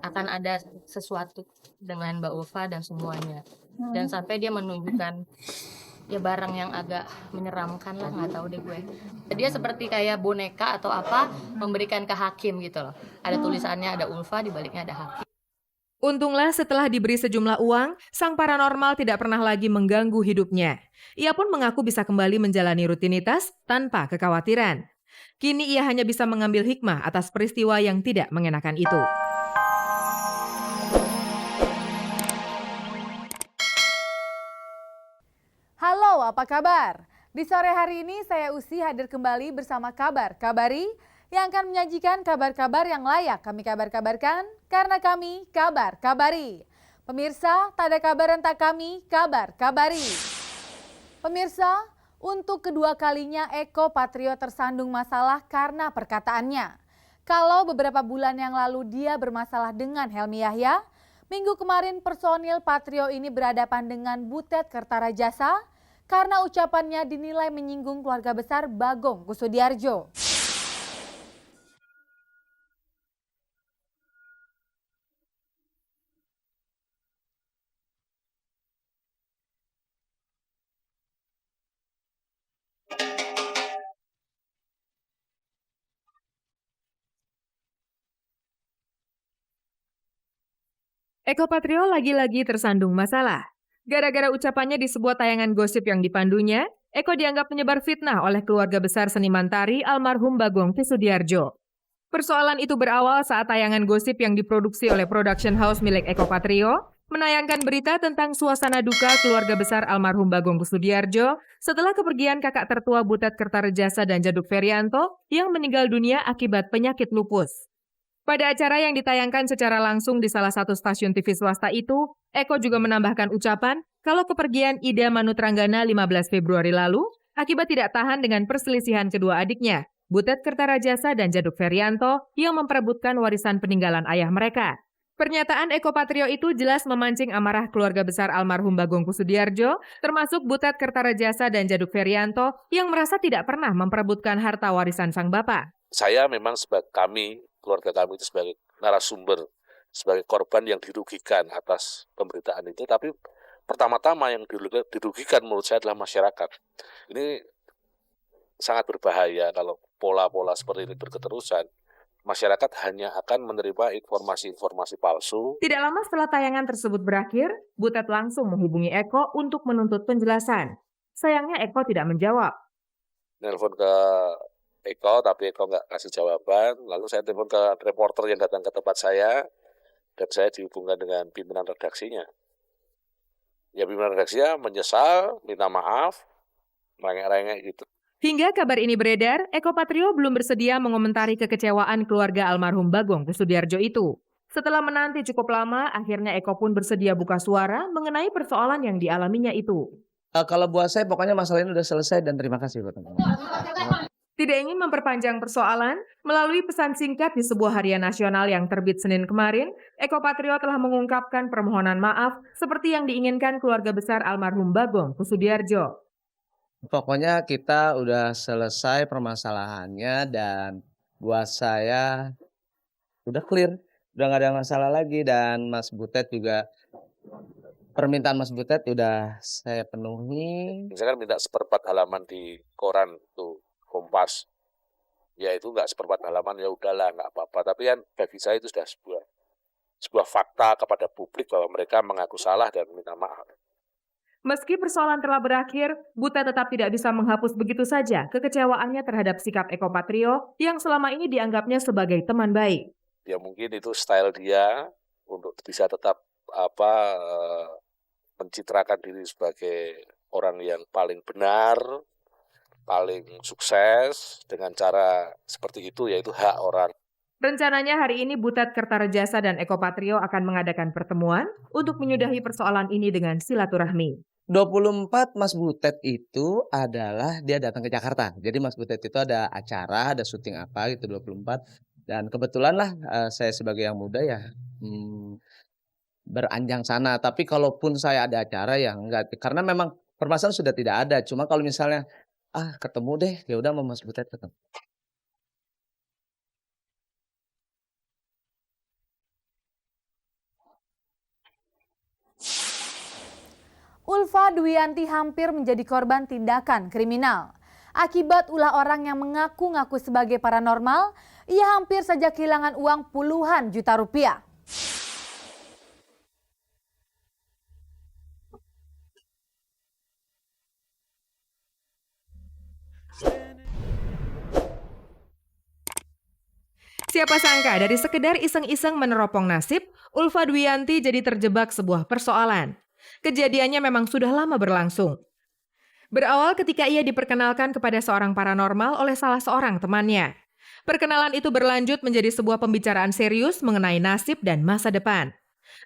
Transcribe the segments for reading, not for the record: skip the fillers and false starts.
akan ada sesuatu dengan Mbak Ulfa dan semuanya. Dan sampai dia menunjukkan ya barang yang agak menyeramkan lah, nggak tahu deh gue. Dia seperti kayak boneka atau apa memberikan ke hakim gitu loh. Ada tulisannya, ada Ulfa, di baliknya ada hakim. Untunglah setelah diberi sejumlah uang, sang paranormal tidak pernah lagi mengganggu hidupnya. Ia pun mengaku bisa kembali menjalani rutinitas tanpa kekhawatiran. Kini ia hanya bisa mengambil hikmah atas peristiwa yang tidak mengenakan itu. Halo, apa kabar? Di sore hari ini saya Usi hadir kembali bersama Kabar Kabari yang akan menyajikan kabar-kabar yang layak kami kabar-kabarkan karena kami Kabar Kabari. Pemirsa, tak ada kabar yang tak kami Kabar Kabari. Pemirsa, untuk kedua kalinya Eko Patrio tersandung masalah karena perkataannya. Kalau beberapa bulan yang lalu dia bermasalah dengan Helmi Yahya, minggu kemarin personil Patrio ini berhadapan dengan Butet Kertarajasa karena ucapannya dinilai menyinggung keluarga besar Bagong Kussudiardjo. Eko Patrio lagi-lagi tersandung masalah. Gara-gara ucapannya di sebuah tayangan gosip yang dipandunya, Eko dianggap menyebar fitnah oleh keluarga besar seniman tari almarhum Bagong Kussudiardjo. Persoalan itu berawal saat tayangan gosip yang diproduksi oleh production house milik Eko Patrio menayangkan berita tentang suasana duka keluarga besar almarhum Bagong Kussudiardjo setelah kepergian kakak tertua Butet Kertarejasa dan Djaduk Ferianto yang meninggal dunia akibat penyakit lupus. Pada acara yang ditayangkan secara langsung di salah satu stasiun TV swasta itu, Eko juga menambahkan ucapan kalau kepergian Ida Manutranggana 15 Februari lalu akibat tidak tahan dengan perselisihan kedua adiknya, Butet Kertarejasa dan Djaduk Ferianto yang memperebutkan warisan peninggalan ayah mereka. Pernyataan Eko Patrio itu jelas memancing amarah keluarga besar almarhum Bagong Kussudiardjo, termasuk Butet Kertarejasa dan Djaduk Ferianto yang merasa tidak pernah memperebutkan harta warisan sang bapak. Saya memang keluarga kami itu sebagai narasumber, sebagai korban yang dirugikan atas pemberitaan itu. Tapi pertama-tama yang dirugikan menurut saya adalah masyarakat. Ini sangat berbahaya kalau pola-pola seperti ini berketerusan. Masyarakat hanya akan menerima informasi-informasi palsu. Tidak lama setelah tayangan tersebut berakhir, Butet langsung menghubungi Eko untuk menuntut penjelasan. Sayangnya Eko tidak menjawab. Nelpon ke Eko, tapi Eko nggak kasih jawaban. Lalu saya telepon ke reporter yang datang ke tempat saya, dan saya dihubungkan dengan pimpinan redaksinya. Ya pimpinan redaksinya menyesal, minta maaf, merengek-rengek gitu. Hingga kabar ini beredar, Eko Patrio belum bersedia mengomentari kekecewaan keluarga almarhum Bagong Kussudiardjo itu. Setelah menanti cukup lama, akhirnya Eko pun bersedia buka suara mengenai persoalan yang dialaminya itu. Kalau buat saya pokoknya masalah ini udah selesai dan terima kasih buat teman-teman. Tidak ingin memperpanjang persoalan, melalui pesan singkat di sebuah harian nasional yang terbit Senin kemarin, Eko Patrio telah mengungkapkan permohonan maaf seperti yang diinginkan keluarga besar almarhum Bagong Kussudiardjo. Pokoknya kita udah selesai permasalahannya dan buat saya udah clear, udah nggak ada masalah lagi dan Mas Butet juga permintaan Mas Butet udah saya penuhi. Saya kan minta seperempat halaman di koran tuh Kompas. Ya itu nggak seperempat halaman, ya udahlah nggak apa-apa. Tapi kan bagi saya itu sudah sebuah fakta kepada publik bahwa mereka mengaku salah dan minta maaf. Meski persoalan telah berakhir, Butet tetap tidak bisa menghapus begitu saja kekecewaannya terhadap sikap Eko Patrio yang selama ini dianggapnya sebagai teman baik. Ya mungkin itu style dia untuk bisa tetap mencitrakan diri sebagai orang yang paling benar, paling sukses dengan cara seperti itu, yaitu hak orang. Rencananya hari ini Butet Kertarejasa dan Eko Patrio akan mengadakan pertemuan untuk menyudahi persoalan ini dengan silaturahmi. 24 Mas Butet itu adalah dia datang ke Jakarta. Jadi Mas Butet itu ada acara, ada syuting apa gitu 24. Dan kebetulan lah saya sebagai yang muda ya beranjang sana. Tapi kalaupun saya ada acara ya enggak. Karena memang permasalahan sudah tidak ada. Cuma kalau misalnya ketemu deh, ya udah sama Mas Butet ketemu. Ulfa Dwiyanti hampir menjadi korban tindakan kriminal. Akibat ulah orang yang mengaku-ngaku sebagai paranormal, ia hampir saja kehilangan uang puluhan juta rupiah. Siapa sangka dari sekedar iseng-iseng meneropong nasib, Ulfa Dwiyanti jadi terjebak sebuah persoalan. Kejadiannya memang sudah lama berlangsung. Berawal ketika ia diperkenalkan kepada seorang paranormal oleh salah seorang temannya. Perkenalan itu berlanjut menjadi sebuah pembicaraan serius mengenai nasib dan masa depan.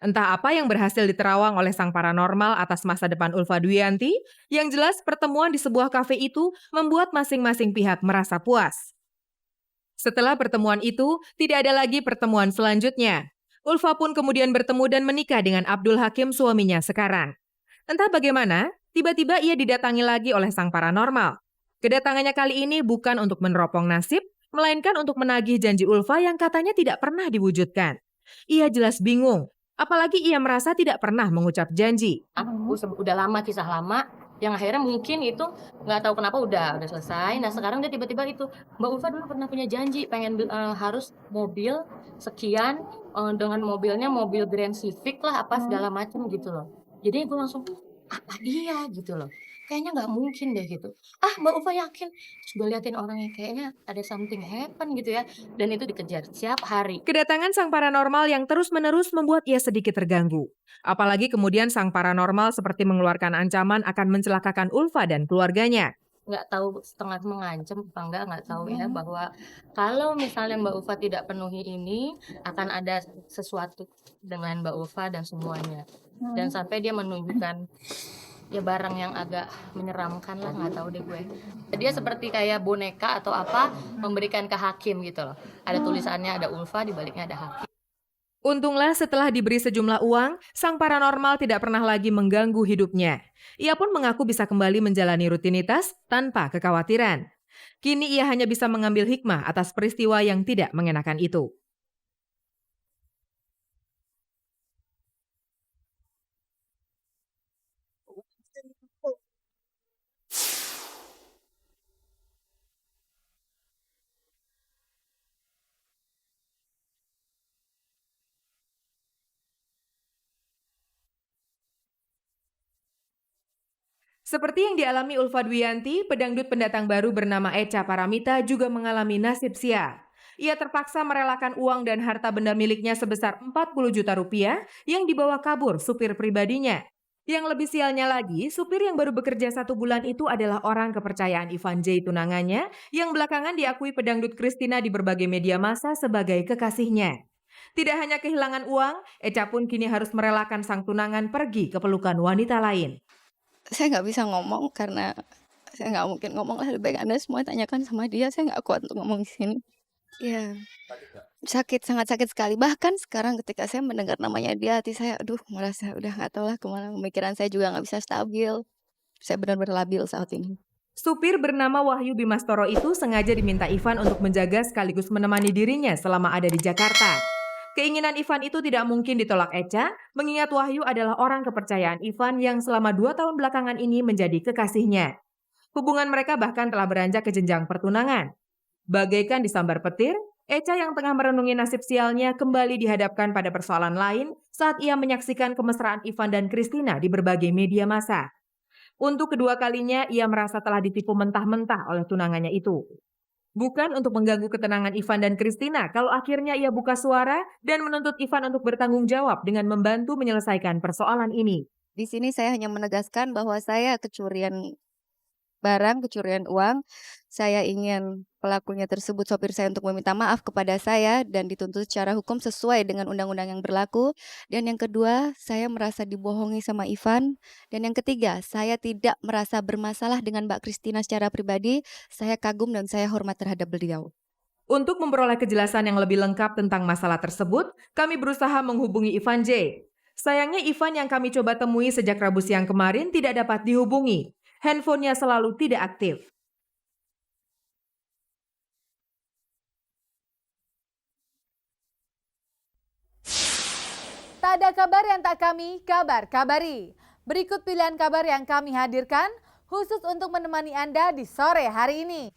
Entah apa yang berhasil diterawang oleh sang paranormal atas masa depan Ulfa Dwiyanti, yang jelas pertemuan di sebuah kafe itu membuat masing-masing pihak merasa puas. Setelah pertemuan itu, tidak ada lagi pertemuan selanjutnya. Ulfa pun kemudian bertemu dan menikah dengan Abdul Hakim, suaminya sekarang. Entah bagaimana, tiba-tiba ia didatangi lagi oleh sang paranormal. Kedatangannya kali ini bukan untuk meneropong nasib, melainkan untuk menagih janji Ulfa yang katanya tidak pernah diwujudkan. Ia jelas bingung, apalagi ia merasa tidak pernah mengucap janji. Aku udah lama, kisah lama, yang akhirnya mungkin itu nggak tahu kenapa udah selesai. Nah sekarang dia tiba-tiba itu, Mbak Ulfa dulu pernah punya janji pengen harus mobil sekian, dengan mobilnya mobil Grand Civic lah apa segala macam gitu loh. Jadi gue langsung apa iya gitu loh, kayaknya nggak mungkin deh gitu. Mbak Ulfa yakin. Terus gue liatin orangnya, kayaknya ada something happen gitu ya, dan itu dikejar setiap hari. Kedatangan sang paranormal yang terus-menerus membuat ia sedikit terganggu. Apalagi kemudian sang paranormal seperti mengeluarkan ancaman akan mencelakakan Ulfa dan keluarganya. Nggak tahu setengah mengancam apa nggak tahu ya, bahwa kalau misalnya Mbak Ulfa tidak penuhi ini, akan ada sesuatu dengan Mbak Ulfa dan semuanya. Dan sampai dia menunjukkan ya barang yang agak menyeramkan lah, nggak tahu deh gue. Dia seperti kayak boneka atau apa, memberikan ke hakim gitu loh. Ada tulisannya, ada Ulfa, di baliknya ada hakim. Untunglah setelah diberi sejumlah uang, sang paranormal tidak pernah lagi mengganggu hidupnya. Ia pun mengaku bisa kembali menjalani rutinitas tanpa kekhawatiran. Kini ia hanya bisa mengambil hikmah atas peristiwa yang tidak mengenakan itu. Seperti yang dialami Ulfa Dwiyanti, pedangdut pendatang baru bernama Echa Paramita juga mengalami nasib sial. Ia terpaksa merelakan uang dan harta benda miliknya sebesar 40 juta rupiah yang dibawa kabur supir pribadinya. Yang lebih sialnya lagi, supir yang baru bekerja 1 bulan itu adalah orang kepercayaan Ivan J. tunangannya yang belakangan diakui pedangdut Christina di berbagai media massa sebagai kekasihnya. Tidak hanya kehilangan uang, Echa pun kini harus merelakan sang tunangan pergi ke pelukan wanita lain. Saya nggak bisa ngomong karena saya nggak mungkin ngomong lah, lebih baik Anda semua tanyakan sama dia, saya nggak kuat untuk ngomong di sini. Ya, sakit, sangat sakit sekali. Bahkan sekarang ketika saya mendengar namanya dia, hati saya, aduh merasa udah nggak tahu lah kemana, pemikiran saya juga nggak bisa stabil. Saya benar-benar labil saat ini. Supir bernama Wahyu Bimastoro itu sengaja diminta Ivan untuk menjaga sekaligus menemani dirinya selama ada di Jakarta. Keinginan Ivan itu tidak mungkin ditolak Echa, mengingat Wahyu adalah orang kepercayaan Ivan yang selama 2 tahun belakangan ini menjadi kekasihnya. Hubungan mereka bahkan telah beranjak ke jenjang pertunangan. Bagaikan disambar petir, Echa yang tengah merenungi nasib sialnya kembali dihadapkan pada persoalan lain saat ia menyaksikan kemesraan Ivan dan Christina di berbagai media massa. Untuk kedua kalinya, ia merasa telah ditipu mentah-mentah oleh tunangannya itu. Bukan untuk mengganggu ketenangan Ivan dan Christina kalau akhirnya ia buka suara dan menuntut Ivan untuk bertanggung jawab dengan membantu menyelesaikan persoalan ini. Di sini saya hanya menegaskan bahwa saya kecurian barang, kecurian uang. Saya ingin pelakunya tersebut, sopir saya, untuk meminta maaf kepada saya dan dituntut secara hukum sesuai dengan undang-undang yang berlaku. Dan yang kedua, saya merasa dibohongi sama Ivan. Dan yang ketiga, saya tidak merasa bermasalah dengan Mbak Christina secara pribadi. Saya kagum dan saya hormat terhadap beliau. Untuk memperoleh kejelasan yang lebih lengkap tentang masalah tersebut, kami berusaha menghubungi Ivan J. Sayangnya Ivan yang kami coba temui sejak Rabu siang kemarin tidak dapat dihubungi. Handphonenya selalu tidak aktif. Tak ada kabar yang tak kami kabari. Berikut pilihan kabar yang kami hadirkan khusus untuk menemani Anda di sore hari ini.